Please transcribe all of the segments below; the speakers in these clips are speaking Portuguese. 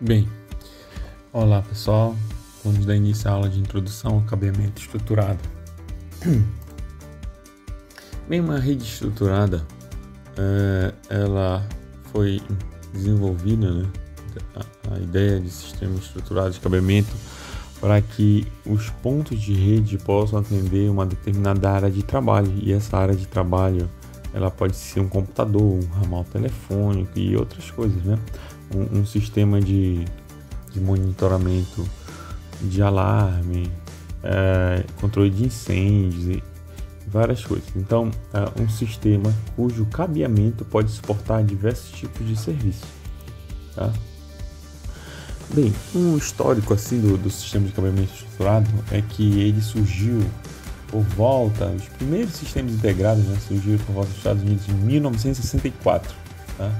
Bem, olá pessoal, vamos dar início à aula de introdução ao cabeamento estruturado. Bem, uma rede estruturada, ela foi desenvolvida, né, a ideia de sistema estruturado de cabeamento para que os pontos de rede possam atender uma determinada área de trabalho, e essa área de trabalho ela pode ser um computador, um ramal telefônico e outras coisas, né? Um sistema de monitoramento de alarme, controle de incêndios e várias coisas. Então, um sistema cujo cabeamento pode suportar diversos tipos de serviços, tá? Bem, um histórico assim do sistema de cabeamento estruturado é que ele surgiu por volta, os primeiros sistemas integrados, né, surgiram por volta dos Estados Unidos em 1964, tá?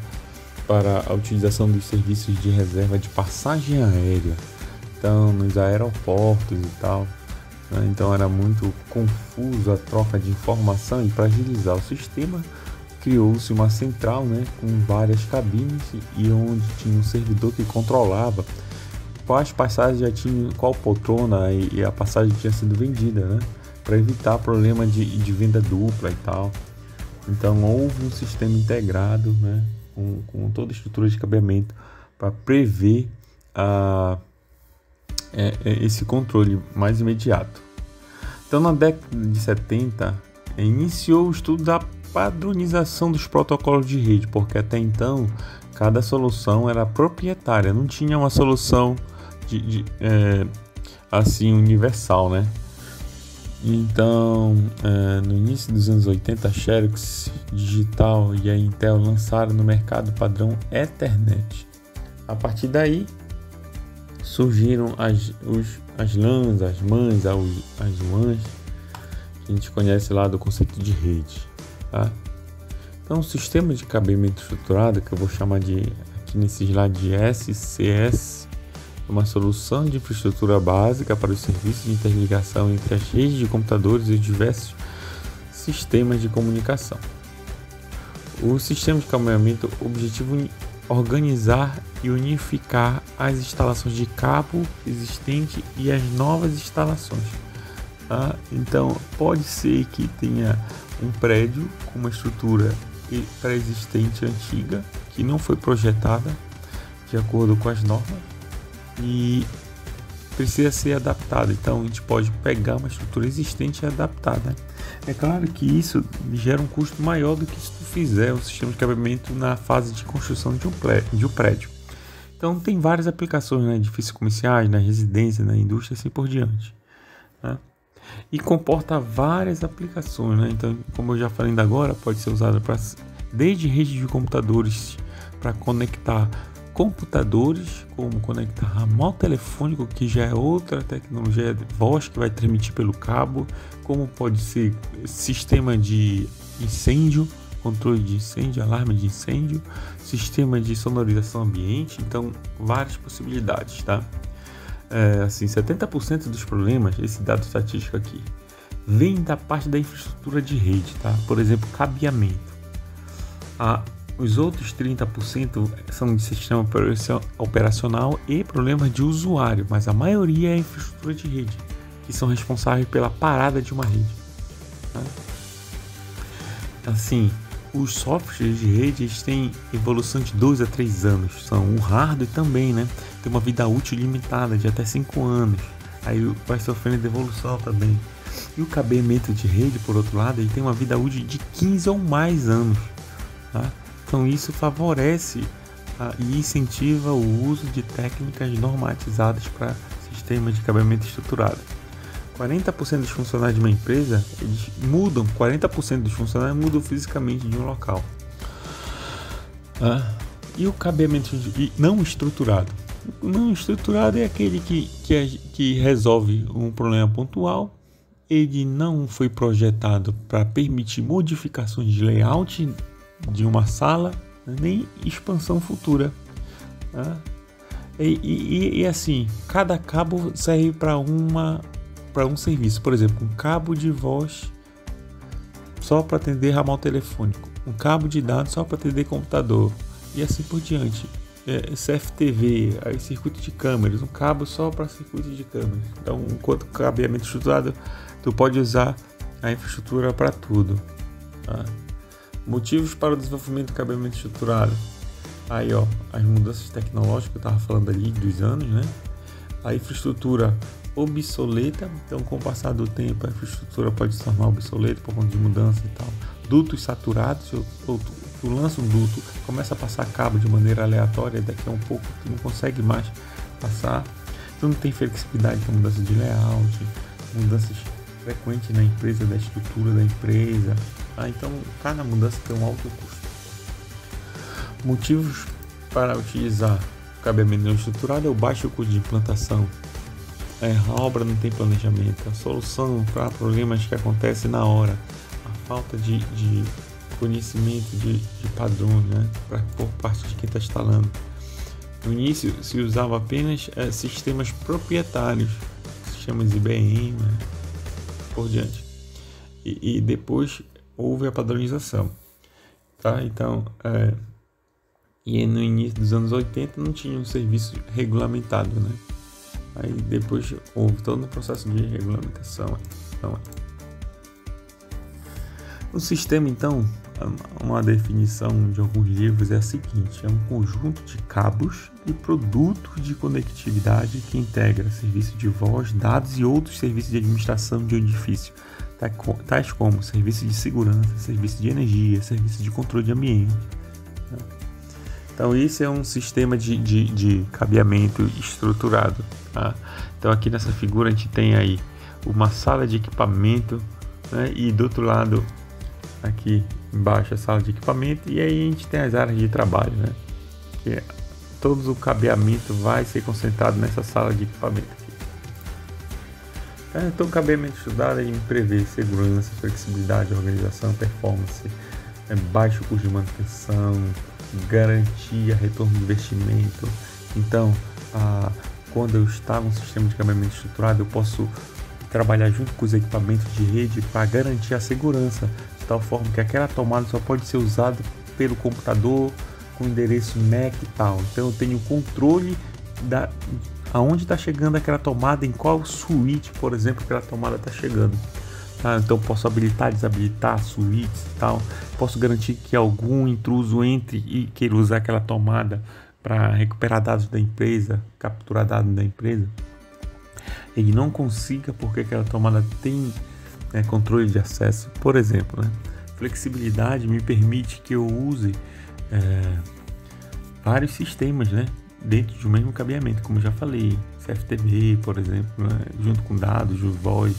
Para a utilização dos serviços de reserva de passagem aérea, então nos aeroportos e tal, né? Então era muito confuso a troca de informação, e para agilizar o sistema criou-se uma central, né, com várias cabines e onde tinha um servidor que controlava quais passagens já tinham, qual poltrona e a passagem tinha sido vendida, né, para evitar problema de venda dupla e tal. Então houve um sistema integrado, né, com toda a estrutura de cabeamento para prever esse controle mais imediato. Então na década de 70 iniciou o estudo da padronização dos protocolos de rede, porque até então cada solução era proprietária, não tinha uma solução assim universal, né? Então, no início dos anos 80, a Xerox Digital e a Intel lançaram no mercado o padrão Ethernet. A partir daí, surgiram as LANs, as MANs, as WANs, que a gente conhece lá do conceito de rede, tá? Então, o sistema de cabeamento estruturado, que eu vou chamar aqui nesse slide de SCS, uma solução de infraestrutura básica para os serviços de interligação entre as redes de computadores e diversos sistemas de comunicação. O sistema de cabeamento objetivo organizar e unificar as instalações de cabo existente e as novas instalações, tá? Então pode ser que tenha um prédio com uma estrutura pré-existente antiga que não foi projetada de acordo com as normas e precisa ser adaptada. Então a gente pode pegar uma estrutura existente e adaptar, né? É claro que isso gera um custo maior do que se tu fizer um sistema de cabeamento na fase de construção de um prédio. Então tem várias aplicações, né? Edifícios comerciais, na residência, na indústria, assim por diante, né? E comporta várias aplicações, né? Então, como eu já falei ainda agora, pode ser usada desde redes de computadores para conectar computadores, como conectar ramal telefônico, que já é outra tecnologia de voz que vai transmitir pelo cabo, como pode ser sistema de incêndio, controle de incêndio, alarme de incêndio, sistema de sonorização ambiente. Então várias possibilidades, tá? Assim, 70% dos problemas, esse dado estatístico aqui, vem da parte da infraestrutura de rede, tá? Por exemplo, cabeamento. Os outros 30% são de sistema operacional e problemas de usuário, mas a maioria é infraestrutura de rede, que são responsáveis pela parada de uma rede, tá? Assim, os softwares de rede têm evolução de 2 a 3 anos, são o hardware também, né? Tem uma vida útil limitada de até 5 anos, aí vai sofrendo evolução também. E o cabeamento de rede, por outro lado, ele tem uma vida útil de 15 ou mais anos, tá? Então isso favorece e incentiva o uso de técnicas normatizadas para sistemas de cabeamento estruturado. 40% dos funcionários de uma empresa, 40% dos funcionários mudam fisicamente de um local. E o cabeamento não estruturado? O não estruturado é aquele que resolve um problema pontual. Ele não foi projetado para permitir modificações de layout de uma sala, nem expansão futura, tá? E assim, cada cabo serve para um serviço. Por exemplo, um cabo de voz só para atender ramal telefônico, um cabo de dados só para atender computador, e assim por diante. CFTV, aí circuito de câmeras, um cabo só para circuito de câmeras. Então, enquanto cabeamento estruturado, tu pode usar a infraestrutura para tudo. Tá? Motivos para o desenvolvimento do cabeamento estruturado. Aí, ó, as mudanças tecnológicas que eu estava falando ali dos anos, né? A infraestrutura obsoleta, então com o passar do tempo a infraestrutura pode se tornar obsoleta por conta de mudança e tal. Dutos saturados, ou tu lança um duto, começa a passar cabo de maneira aleatória, daqui a um pouco tu não consegue mais passar. Tu não tem flexibilidade com mudança de layout, mudanças frequentes na empresa, da estrutura da empresa. Então cada mudança tem um alto custo. Motivos para utilizar o cabeamento não estruturado é o baixo custo de implantação, a obra não tem planejamento, a solução para problemas que acontecem na hora, a falta de conhecimento de padrões, né, por parte de quem está instalando. No início se usava apenas sistemas proprietários, sistemas IBM, né, por diante, e depois houve a padronização, tá? Então e no início dos anos 80 não tinha um serviço regulamentado, né? Aí depois houve todo o processo de regulamentação. Então, o sistema, então, uma definição de alguns livros é a seguinte: é um conjunto de cabos e produtos de conectividade que integra serviço de voz, dados e outros serviços de administração de um edifício, tais como serviço de segurança, serviço de energia, serviço de controle de ambiente. Então esse é um sistema de cabeamento estruturado. Tá? Então aqui nessa figura a gente tem aí uma sala de equipamento, né? E do outro lado aqui embaixo a sala de equipamento, e aí a gente tem as áreas de trabalho, né? Que todo o cabeamento vai ser concentrado nessa sala de equipamento aqui. Então o cabeamento estruturado ele prevê segurança, flexibilidade, organização, performance, baixo custo de manutenção, garantia, retorno de investimento. Então, quando eu instalo um sistema de cabeamento estruturado, eu posso trabalhar junto com os equipamentos de rede para garantir a segurança, de tal forma que aquela tomada só pode ser usada pelo computador com endereço MAC e tal. Então eu tenho controle aonde está chegando aquela tomada, em qual suíte, por exemplo, aquela tomada está chegando. Então posso habilitar, desabilitar suítes e tal. Posso garantir que algum intruso entre e queira usar aquela tomada para recuperar dados da empresa, capturar dados da empresa, ele não consiga porque aquela tomada tem controle de acesso. Por exemplo, né? Flexibilidade me permite que eu use vários sistemas, né? Dentro de um mesmo cabeamento, como eu já falei, CFTV, por exemplo, né? Junto com dados, voz.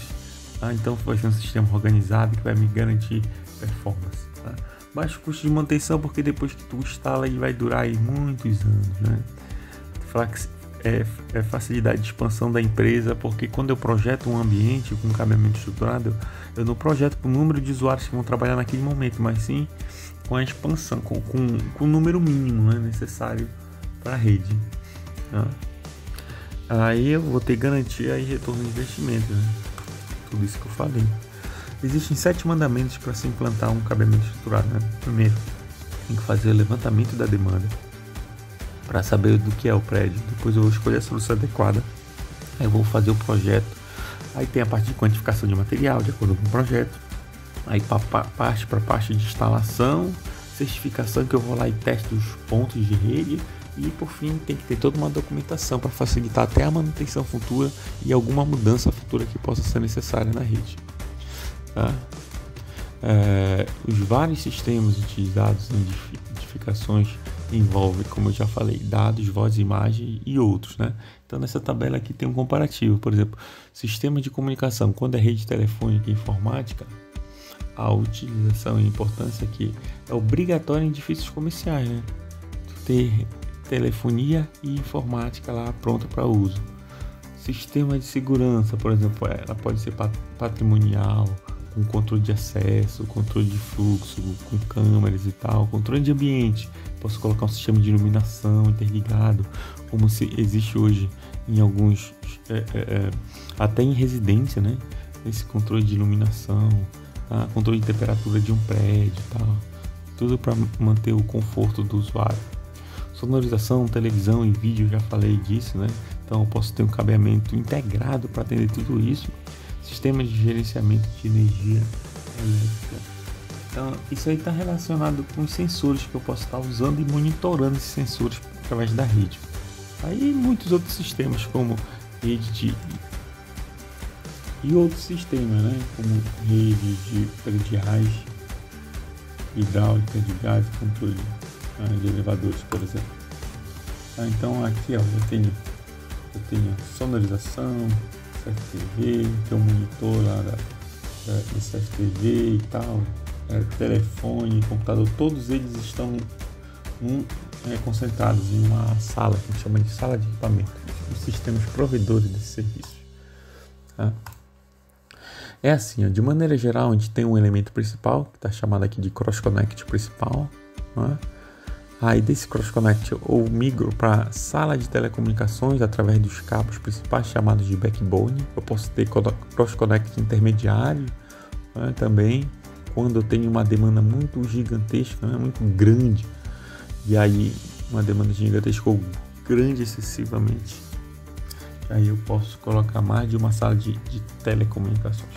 Então vai ser um sistema organizado que vai me garantir performance. Tá? Baixo custo de manutenção, porque depois que tu instala ele vai durar aí muitos anos, né? Facilidade de expansão da empresa, porque quando eu projeto um ambiente com cabeamento estruturado, eu não projeto com o número de usuários que vão trabalhar naquele momento, mas sim com a expansão, com o número mínimo, né, necessário para a rede. Tá? Aí eu vou ter garantia e retorno de investimento, né? Tudo isso que eu falei. Existem 7 mandamentos para se implantar um cabeamento estruturado, né? Primeiro, tem que fazer o levantamento da demanda para saber do que é o prédio. Depois eu vou escolher a solução adequada. Aí eu vou fazer o projeto. Aí tem a parte de quantificação de material, de acordo com o projeto. Aí parte para a parte de instalação, certificação, que eu vou lá e testo os pontos de rede. E por fim tem que ter toda uma documentação para facilitar até a manutenção futura e alguma mudança futura que possa ser necessária na rede. Tá? Os vários sistemas utilizados em edificações envolvem, como eu já falei, dados, voz, imagem e outros, né? Então nessa tabela aqui tem um comparativo. Por exemplo, sistema de comunicação, quando é rede telefônica e informática, a utilização e importância aqui é obrigatória em edifícios comerciais, né? Ter telefonia e informática lá pronta para uso. Sistema de segurança, por exemplo, ela pode ser patrimonial, com controle de acesso, controle de fluxo, com câmeras e tal, controle de ambiente. Posso colocar um sistema de iluminação interligado, como se existe hoje em alguns, até em residência, né? Esse controle de iluminação, controle de temperatura de um prédio e tal. Tudo para manter o conforto do usuário. Sonorização, televisão e vídeo, já falei disso, né? Então eu posso ter um cabeamento integrado para atender tudo isso. Sistema de gerenciamento de energia elétrica. Então isso aí está relacionado com os sensores que eu posso estar usando e monitorando esses sensores através da rede. Aí muitos outros sistemas como rede e outros sistemas, né? Como rede de prediais, hidráulica de gás, controle de elevadores, por exemplo. Então aqui ó, eu tenho sonorização, CFTV, tem um monitor lá da CFTV e tal, telefone, computador, todos eles estão concentrados em uma sala que a gente chama de sala de equipamento, os sistemas provedores desse serviço. Tá? É assim, ó, de maneira geral, a gente tem um elemento principal, que está chamado aqui de Cross Connect principal. Né? Aí desse Cross Connect eu migro para a sala de telecomunicações através dos cabos principais chamados de backbone. Eu posso ter Cross Connect intermediário, né, também, quando eu tenho uma demanda muito gigantesca, né, muito grande. E aí uma demanda gigantesca ou grande excessivamente. Aí eu posso colocar mais de uma sala de telecomunicações.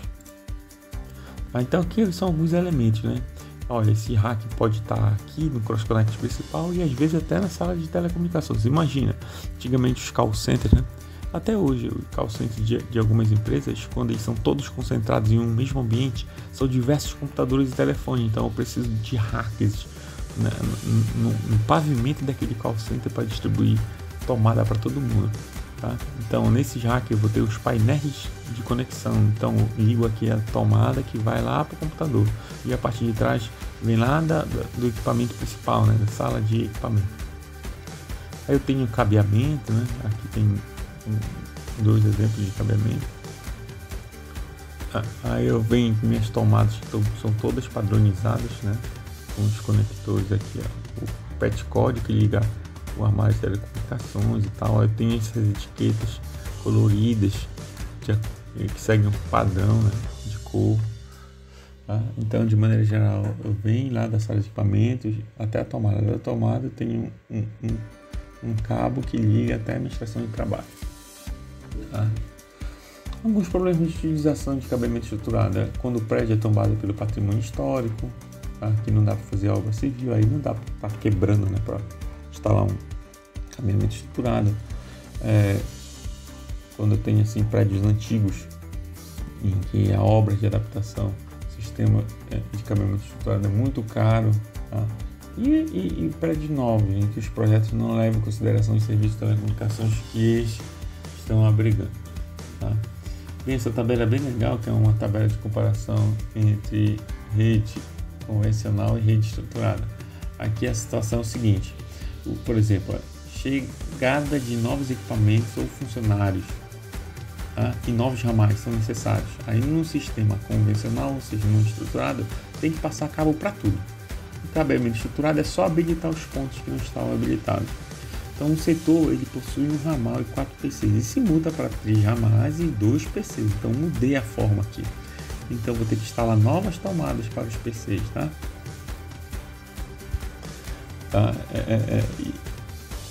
Então aqui são alguns elementos, né? Olha, esse rack pode estar aqui no Cross Connect principal e às vezes até na sala de telecomunicações. Imagina, antigamente os call centers, né? Até hoje, o call center de algumas empresas, quando eles são todos concentrados em um mesmo ambiente, são diversos computadores e telefone. Então eu preciso de hackers, né, no pavimento daquele call center para distribuir tomada para todo mundo. Tá? Então nesse rack eu vou ter os painéis de conexão. Então eu ligo aqui a tomada que vai lá para o computador e a parte de trás vem lá do equipamento principal, né, da sala de equipamento. Aí eu tenho cabeamento, né? Aqui tem dois exemplos de cabeamento. Aí eu venho com minhas tomadas que são todas padronizadas, né, com os conectores aqui, ó, o PET code que liga o armário de telecomunicações e tal. Eu tenho essas etiquetas coloridas que seguem um padrão, né, de cor. Tá? Então, de maneira geral, eu venho lá da sala de equipamentos até a tomada. Da tomada eu tenho um cabo que liga até a administração de trabalho. Tá? Alguns problemas de utilização de cabeamento estruturado é quando o prédio é tombado pelo patrimônio histórico, tá? Que não dá para fazer obra civil, aí não dá para estar quebrando, né, para instalar um cabeamento estruturado. Quando eu tenho assim prédios antigos em que a obra de adaptação, sistema de cabeamento estruturado é muito caro, tá? E prédios novos em que os projetos não levam em consideração os serviços de telecomunicações que eles estão abrigando, tá? Bem, essa tabela é bem legal, que é uma tabela de comparação entre rede convencional e rede estruturada. Aqui a situação é o seguinte: por exemplo, chegada de novos equipamentos ou funcionários, tá? E novos ramais são necessários. Aí no sistema convencional, ou seja, no estruturado, tem que passar cabo para tudo. O cabeamento estruturado é só habilitar os pontos que não estavam habilitados. Então o setor ele possui um ramal e 4 PCs e se muda para 3 ramais e 2 PCs. Então mudei a forma aqui. Então vou ter que instalar novas tomadas para os PCs, tá?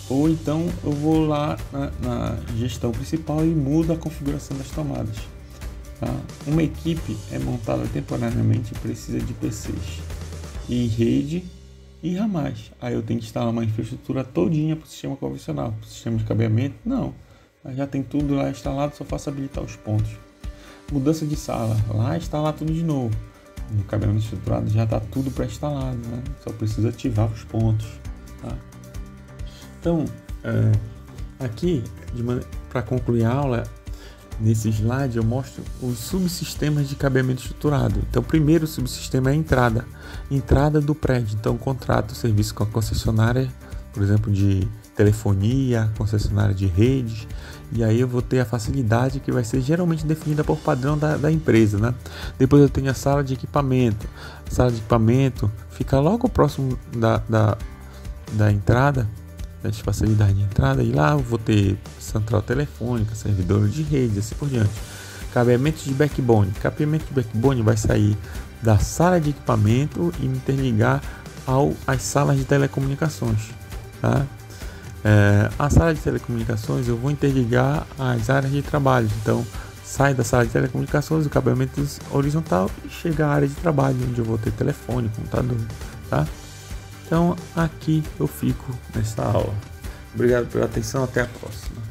Ou então eu vou lá na gestão principal e mudo a configuração das tomadas. Tá? Uma equipe é montada temporariamente e precisa de PCs e rede e ramais. Aí eu tenho que instalar uma infraestrutura todinha para o sistema convencional. Para o sistema de cabeamento, não. Mas já tem tudo lá instalado, só faço habilitar os pontos. Mudança de sala, lá instalar tudo de novo. No cabeamento estruturado já está tudo pré-instalado, né? Só preciso ativar os pontos. Tá? Então, aqui, para concluir a aula, nesse slide eu mostro os subsistemas de cabeamento estruturado. Então, o primeiro subsistema é a entrada do prédio. Então, contrato o serviço com a concessionária, por exemplo, de telefonia, concessionária de redes, e aí eu vou ter a facilidade que vai ser geralmente definida por padrão da empresa, né? Depois eu tenho a sala de equipamento. A sala de equipamento fica logo próximo da entrada, da facilidade de entrada, e lá eu vou ter central telefônica, servidor de rede, assim por diante. Cabeamento de backbone. Cabeamento de backbone vai sair da sala de equipamento e me interligar às salas de telecomunicações, tá? A sala de telecomunicações eu vou interligar as áreas de trabalho. Então, sai da sala de telecomunicações, o cabeamento horizontal e chega à área de trabalho, onde eu vou ter telefone, computador, tá? Então, aqui eu fico nessa aula. Obrigado pela atenção, até a próxima.